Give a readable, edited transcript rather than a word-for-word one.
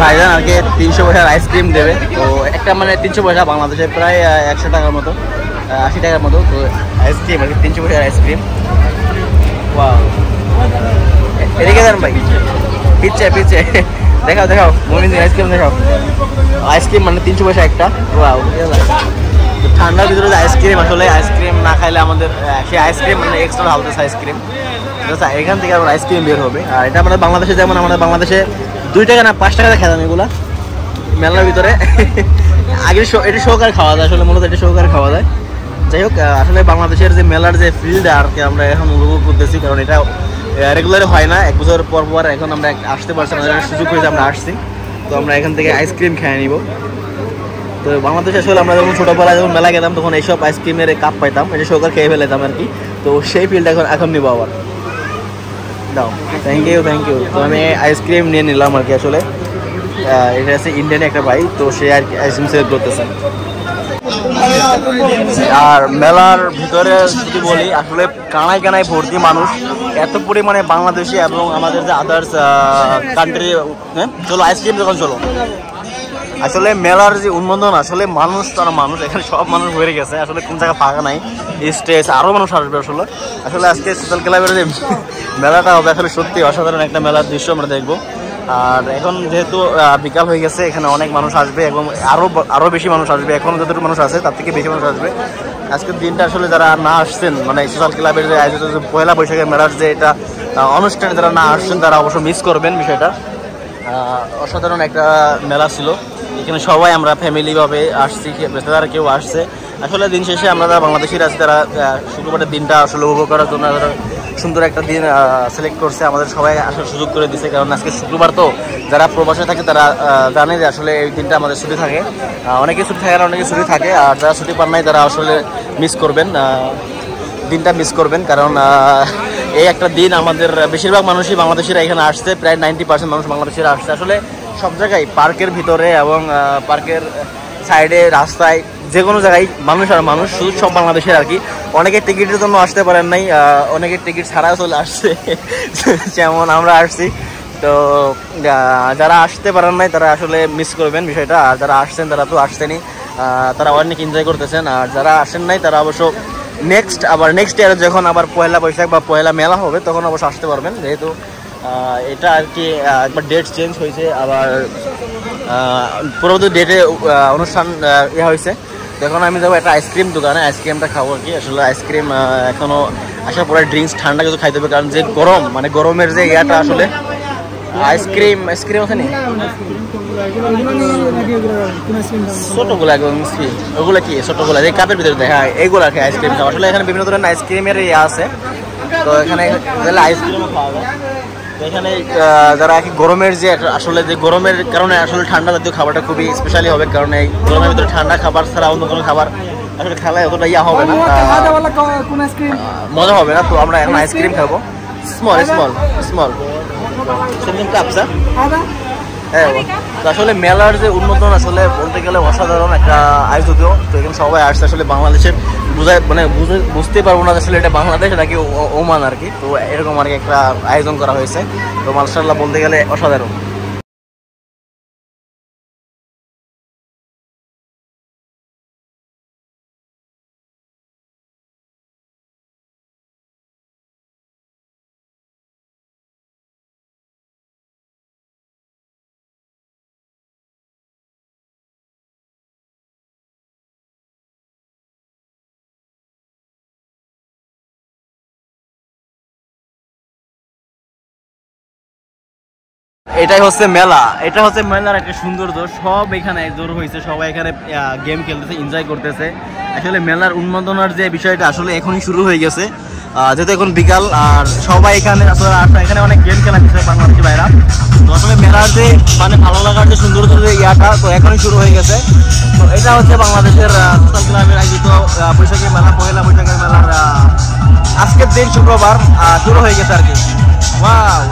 ভাইজান আর কি 300 পয়সার আইসক্রিম দেবে। তো একটা মানে 300 পয়সা, বাংলাদেশে প্রায় 100 টাকার মতো, 80 টাকার মতো। তো আইসক্রিম আর কি 300 পয়সার আইসক্রিম। ওয়াও, এদিকে যান ভাই, পিচ্ছে পিচ্ছে দেখাও দেখাও, মমিন আইসক্রিম দেখাও। আইসক্রিম মানে 300 পয়সা একটা। ওয়াও, ঠান্ডার ভিতরে যে আইসক্রিম, আসলে আইসক্রিম না খাইলে আমাদের সেই আইসক্রিম মানে এক্সট্রা হালতেছে আইসক্রিম। এখান থেকে আমার আইসক্রিম বের হবে। আর এটা আমাদের বাংলাদেশে যেমন, আমাদের বাংলাদেশে 2 টাকা না 5 টাকা খেতাম এগুলা মেলার ভিতরে। আগে এটা সহকারে খাওয়া যায়, আসলে মূলত এটা সহকারে খাওয়া যায়। যাই হোক, আসলে বাংলাদেশের যে মেলার যে ফিল্ড আর কি আমরা এখন উপভোগ করতেছি, কারণ এটা রেগুলারে হয় না, 1 বছর পর পর এখন আমরা আসতে পারছি, আমাদের সুযোগ হয়েছে, আমরা আসছি। তো আমরা এখান থেকে আইসক্রিম খেয়ে নিব। তো বাংলাদেশে আসলে আমরা যখন ছোটোবেলায় যখন মেলা গেতাম তখন এইসব আইসক্রিমের কাপ পাইতাম, এটা সহকারে খেয়ে ফেলেতাম আর কি। তো সেই ফিল্ড এখন নিবো আবার। দাও, থ্যাংক ইউ থ্যাংক ইউ। তো আমি আইসক্রিম নিয়ে নিলাম আর কি। আসলে এটা আছে ইন্ডিয়ান একটা ভাই, তো সে আর কি আইসক্রিম সেল করতেছে। আর মেলার ভিতরে যদি বলি, আসলে কানায় কানায় ভর্তি মানুষ, এত পরিমাণে বাংলাদেশি এবং আমাদের যে আদার্স কান্ট্রি। হ্যাঁ চলো আইসক্রিম যখন চলো। আসলে মেলার যে উন্মোদন, আসলে মানুষ তারা মানুষ, এখানে সব মানুষ হয়ে গেছে, আসলে কোন জায়গায় ফাঁকা নাই, স্টেজ আরও মানুষ আসবে। আসলে আজকে সোশ্যাল ক্লাবের যে মেলাটা হবে, আসলে সত্যি অসাধারণ একটা মেলার দৃশ্য আমরা দেখবো। আর এখন যেহেতু বিকাল হয়ে গেছে, এখানে অনেক মানুষ আসবে এবং আরও বেশি মানুষ আসবে। এখন যতটুকু মানুষ আছে তার থেকে বেশি মানুষ আসবে আজকের দিনটা। আসলে যারা না আসছেন, মানে সোশ্যাল ক্লাবের যে আয়োজিত পয়লা বৈশাখের মেলার যে এটা অনুষ্ঠানে যারা না আসছেন, তারা অবশ্য মিস করবেন বিষয়টা। অসাধারণ একটা মেলা ছিল, এখানে সবাই আমরা ফ্যামিলিভাবে আসছি, তারা কেউ আসছে। আসলে দিন শেষে আমরা যারা বাংলাদেশিরা আছি, তারা শুক্রবারের দিনটা আসলে উপভোগ করার জন্য সুন্দর একটা দিন সিলেক্ট করছে, আমাদের সবাই আসার সুযোগ করে দিচ্ছে। কারণ আজকে শুক্রবার, তো যারা প্রবাসে থাকে তারা জানে যে আসলে এই দিনটা আমাদের ছুটি থাকে। অনেকে ছুটি থাকে আর অনেকে ছুটি থাকে, আর যারা ছুটি পান নাই তারা আসলে মিস করবেন, দিনটা মিস করবেন। কারণ এই একটা দিন আমাদের বেশিরভাগ মানুষই বাংলাদেশিরা এখানে আসছে, প্রায় 90% মানুষ বাংলাদেশিরা আসছে। আসলে সব জায়গায়, পার্কের ভিতরে এবং পার্কের সাইডে, রাস্তায়, যে কোনো জায়গায় মানুষ আর মানুষ, শুধু সব বাংলাদেশের আর কি। অনেকে টিকিটের জন্য আসতে পারেন নাই, অনেকে টিকিট ছাড়াও চলে আসছে, যেমন আমরা আসছি। তো যারা আসতে পারেন নাই তারা আসলে মিস করবেন বিষয়টা, আর যারা আসছেন তারা তো আসছেনই, তারা অনেক এনজয় করতেছেন। আর যারা আসেন নাই তারা অবশ্য নেক্সট ইয়ারে যখন আবার পয়লা বৈশাখ বা পয়লা মেলা হবে, তখন অবশ্য আসতে পারবেন। যেহেতু এটা আর কি একবার ডেট চেঞ্জ হয়েছে, আবার পরবর্তী ডেটে অনুষ্ঠান হয়েছে। তো এখন আমি যাবো একটা আইসক্রিম দোকানে, আইসক্রিমটা খাবো আর কি। আসলে আইসক্রিম এখনও আসার পরে ড্রিঙ্কস ঠান্ডা কিছু খাইতে হবে, কারণ যে গরম, মানে গরমের যে ইয়াটা, আসলে আইসক্রিম আছে নি ছোটগুলো একদম মিষ্টি, ওগুলো কি ছোটগুলো যে কাপের ভিতরে দেখা, এইগুলো আর কি আইসক্রিম খাওয়া। আসলে এখানে বিভিন্ন ধরনের আইসক্রিমের ইয়ে আছে, তো এখানে আইসক্রিমও খাওয়া যায়। তো এখানে যারা কি গরমের যে, আসলে যে গরমের কারণে আসলে ঠান্ডা জাতীয় খাবারটা খুবই স্পেশালি হবে, কারণ এই গরমের ভিতরে ঠান্ডা খাবার ছাড়া অন্য কোনো খাবার আসলে খেলায় অতটা ইয়া হবে না, মজা হবে না। তো আমরা এখন আইসক্রিম খাবো, স্মল কাপসা। হ্যাঁ, তো আসলে মেলার যে উন্মোদন, আসলে বলতে গেলে অসাধারণ একটা আয়োজন। তো এখানে সবাই আসছে, আসলে বাংলাদেশের বুঝতে পারবো না আসলে এটা বাংলাদেশ নাকি ওমান আর কি। তো এরকম আর কি একটা আয়োজন করা হয়েছে। তো মাশাআল্লাহ বলতে গেলে অসাধারণ। এটাই হচ্ছে মেলা, এটা হচ্ছে মেলার একটা সৌন্দর্য। সব এখানে জোর হয়েছে, সবাই এখানে গেম খেলতেছে, এনজয় করতেছে। আসলে মেলার উন্মোদনের যে বিষয়টা আসলে এখনই শুরু হয়ে গেছে, যেহেতু এখন বিকাল, আর সবাই এখানে আসলে এখানে অনেক গেম খেলা হচ্ছে বাংলাদেশি ভাইরা। তো আসলে মেলার যে মানে ভালো লাগার যে সৌন্দর্য যে ইয়াটা, তো এখনই শুরু হয়ে গেছে। তো এটা হচ্ছে বাংলাদেশের সোশ্যাল ক্লাবের আয়োজিত বৈশাখী মেলা, পয়লা বৈশাখের মেলার আজকের দিন শুক্রবার শুরু হয়ে গেছে আর কি। ওয়াও।